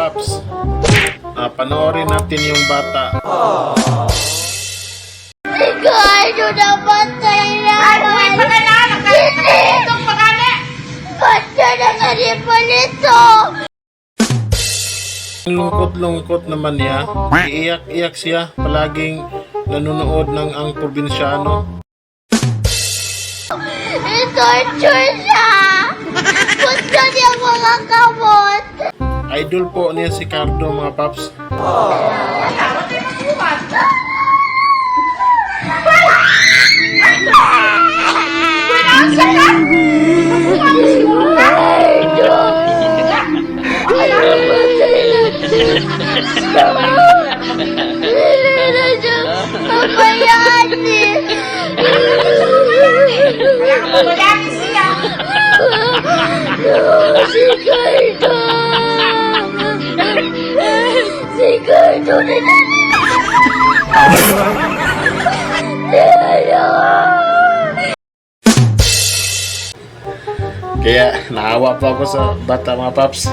Paps. Panoorin natin yung bata. Sigurado naman tayo naman. Itong pagani! Basta na nga rin palito. Ang lungkot-lungkot naman niya. Iiyak-iyak siya. Palaging nanonood ng ang probinsyano. I-torture siya. Gusto niya mga kamot. Idol po niya si Cardo, mga Paps. Sigurado na Kaya naawa pa ako sa bata, mga Paps.